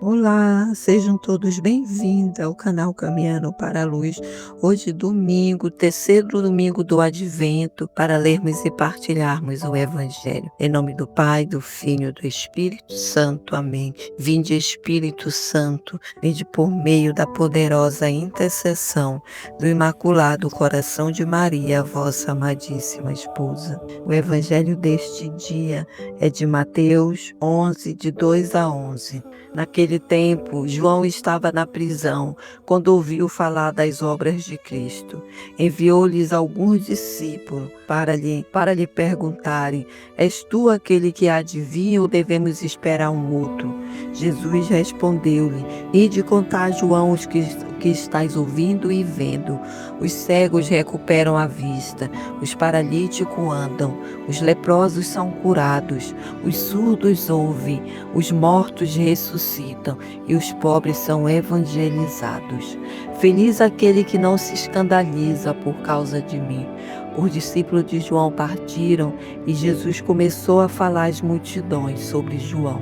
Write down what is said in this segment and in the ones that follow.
Olá, sejam todos bem-vindos ao canal Caminhando para a Luz. Hoje, domingo, terceiro domingo do Advento, para lermos e partilharmos o Evangelho. Em nome do Pai, do Filho e do Espírito Santo. Amém. Vinde, Espírito Santo, vinde por meio da poderosa intercessão do Imaculado Coração de Maria, vossa amadíssima esposa. O Evangelho deste dia é de Mateus 11, de 2 a 11. Naquele tempo, João estava na prisão, quando ouviu falar das obras de Cristo. Enviou-lhes alguns discípulos para lhe perguntarem: És tu aquele que há de vir ou devemos esperar um outro? Jesus respondeu-lhe: Ide contar a João os que estáis ouvindo e vendo. Os cegos recuperam a vista, os paralíticos andam, os leprosos são curados, os surdos ouvem, os mortos ressuscitam e os pobres são evangelizados. Feliz aquele que não se escandaliza por causa de mim. Os discípulos de João partiram e Jesus começou a falar às multidões sobre João.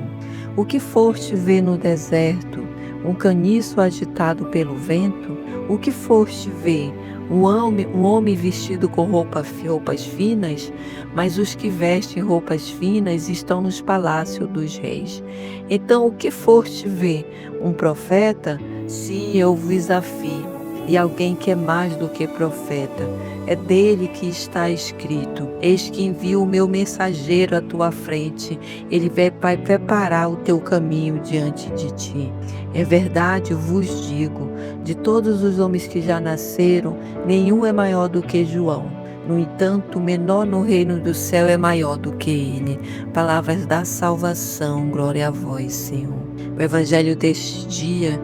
O que foste ver no deserto? Um caniço agitado pelo vento? O que foste ver? Um homem vestido com roupas finas? Mas os que vestem roupas finas estão nos palácios dos reis. Então o que foste ver? Um profeta? Sim, eu vos afirmo. E alguém que é mais do que profeta. É dele que está escrito: Eis que envio o meu mensageiro à tua frente, ele vai preparar o teu caminho diante de ti. É verdade, vos digo, de todos os homens que já nasceram, nenhum é maior do que João. No entanto, o menor no reino do céu é maior do que ele. Palavras da salvação, glória a vós, Senhor. O evangelho deste dia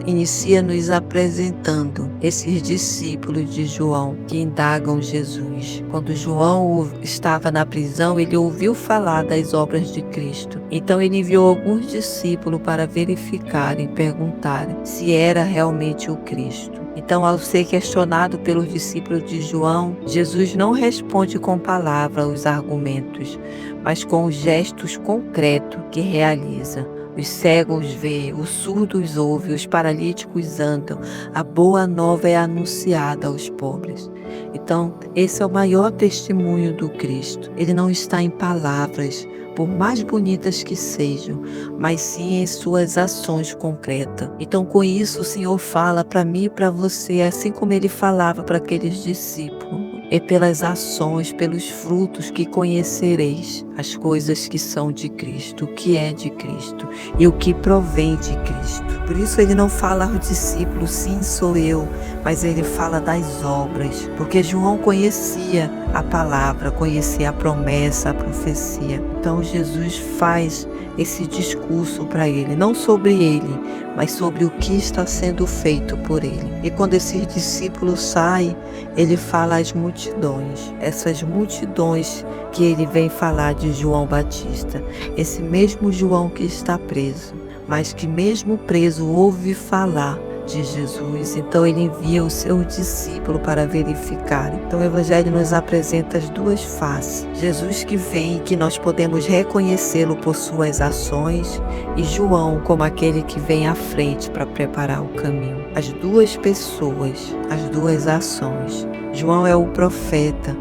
inicia nos apresentando esses discípulos de João que indagam Jesus. Quando João estava na prisão, ele ouviu falar das obras de Cristo. Então ele enviou alguns discípulos para verificarem e perguntarem se era realmente o Cristo. Então, ao ser questionado pelos discípulos de João, Jesus não responde com palavras os argumentos, mas com os gestos concretos que realiza. Os cegos vê, os surdos ouvem, os paralíticos andam. A boa nova é anunciada aos pobres. Então, esse é o maior testemunho do Cristo. Ele não está em palavras, por mais bonitas que sejam, mas sim em suas ações concretas. Então, com isso, o Senhor fala para mim e para você, assim como Ele falava para aqueles discípulos. É pelas ações, pelos frutos que conhecereis as coisas que são de Cristo, o que é de Cristo e o que provém de Cristo. Por isso ele não fala aos discípulos, sim, sou eu, mas ele fala das obras, porque João conhecia a palavra, conhecia a promessa, a profecia. Então Jesus faz esse discurso para ele, não sobre ele, mas sobre o que está sendo feito por ele. E quando esses discípulos saem, ele fala às multidões, essas multidões que ele vem falar de João Batista, esse mesmo João que está preso, mas que mesmo preso ouve falar de Jesus. Então ele envia o seu discípulo para verificar. Então o Evangelho nos apresenta as duas faces. Jesus que vem, que nós podemos reconhecê-lo por suas ações, e João como aquele que vem à frente para preparar o caminho. As duas pessoas, as duas ações. João é o profeta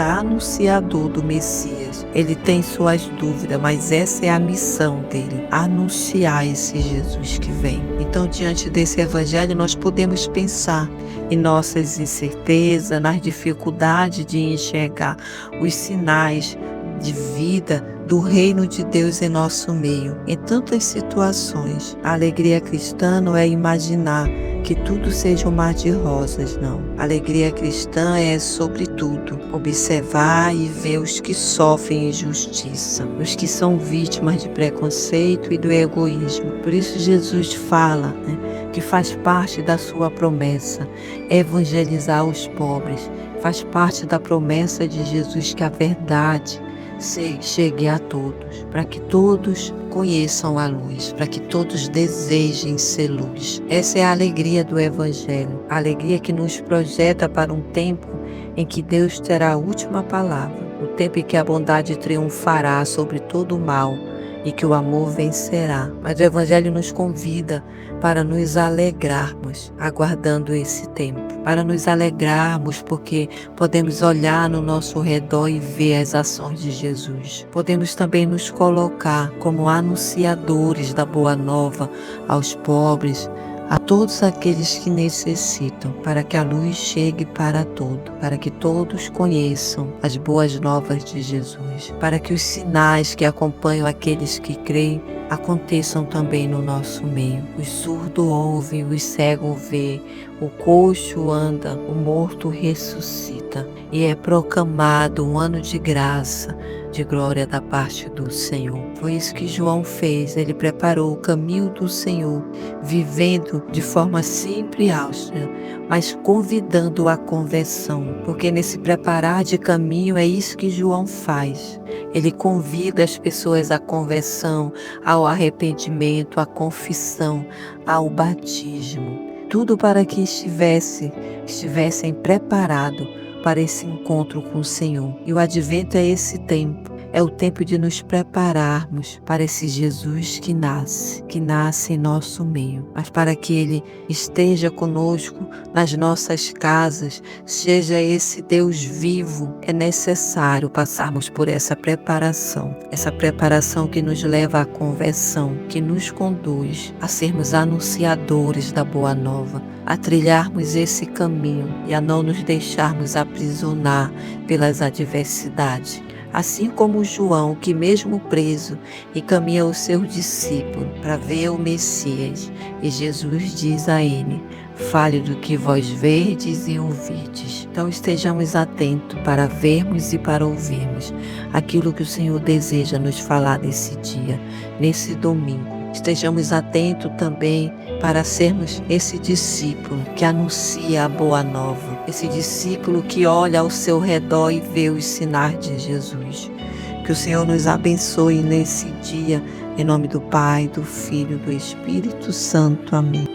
anunciador do Messias. Ele tem suas dúvidas, mas essa é a missão dele, anunciar esse Jesus que vem. Então, diante desse evangelho, nós podemos pensar em nossas incertezas, nas dificuldades de enxergar os sinais de vida do reino de Deus em nosso meio. Em tantas situações, a alegria cristã não é imaginar que tudo seja um mar de rosas, não. A alegria cristã é, sobretudo, observar e ver os que sofrem injustiça, os que são vítimas de preconceito e do egoísmo. Por isso Jesus fala, que faz parte da sua promessa evangelizar os pobres. Faz parte da promessa de Jesus que a verdade chegue a todos, para que todos conheçam a luz, para que todos desejem ser luz. Essa é a alegria do Evangelho, a alegria que nos projeta para um tempo em que Deus terá a última palavra, o tempo em que a bondade triunfará sobre todo o mal e que o amor vencerá. Mas o Evangelho nos convida para nos alegrarmos aguardando esse tempo, para nos alegrarmos porque podemos olhar no nosso redor e ver as ações de Jesus. Podemos também nos colocar como anunciadores da boa nova aos pobres, a todos aqueles que necessitam, para que a luz chegue para todos, para que todos conheçam as boas novas de Jesus, para que os sinais que acompanham aqueles que creem aconteçam também no nosso meio. Os surdos ouvem, os cegos vê, o coxo anda, o morto ressuscita, e é proclamado um ano de graça, de glória da parte do Senhor. Foi isso que João fez, ele preparou o caminho do Senhor, vivendo de forma simples e austera, mas convidando a conversão, porque nesse preparar de caminho é isso que João faz. Ele convida as pessoas à conversão, ao arrependimento, à confissão, ao batismo. Tudo para que estivessem preparados para esse encontro com o Senhor. E o advento é esse tempo. É o tempo de nos prepararmos para esse Jesus que nasce em nosso meio. Mas para que Ele esteja conosco nas nossas casas, seja esse Deus vivo, é necessário passarmos por essa preparação que nos leva à conversão, que nos conduz a sermos anunciadores da boa nova, a trilharmos esse caminho e a não nos deixarmos aprisionar pelas adversidades. Assim como João, que mesmo preso, encaminha os seus discípulos para ver o Messias. E Jesus diz a ele: fale do que vós verdes e ouvirdes. Então estejamos atentos para vermos e para ouvirmos aquilo que o Senhor deseja nos falar nesse dia, nesse domingo. Estejamos atentos também para sermos esse discípulo que anuncia a boa nova, esse discípulo que olha ao seu redor e vê os sinais de Jesus. Que o Senhor nos abençoe nesse dia, em nome do Pai, do Filho e do Espírito Santo. Amém.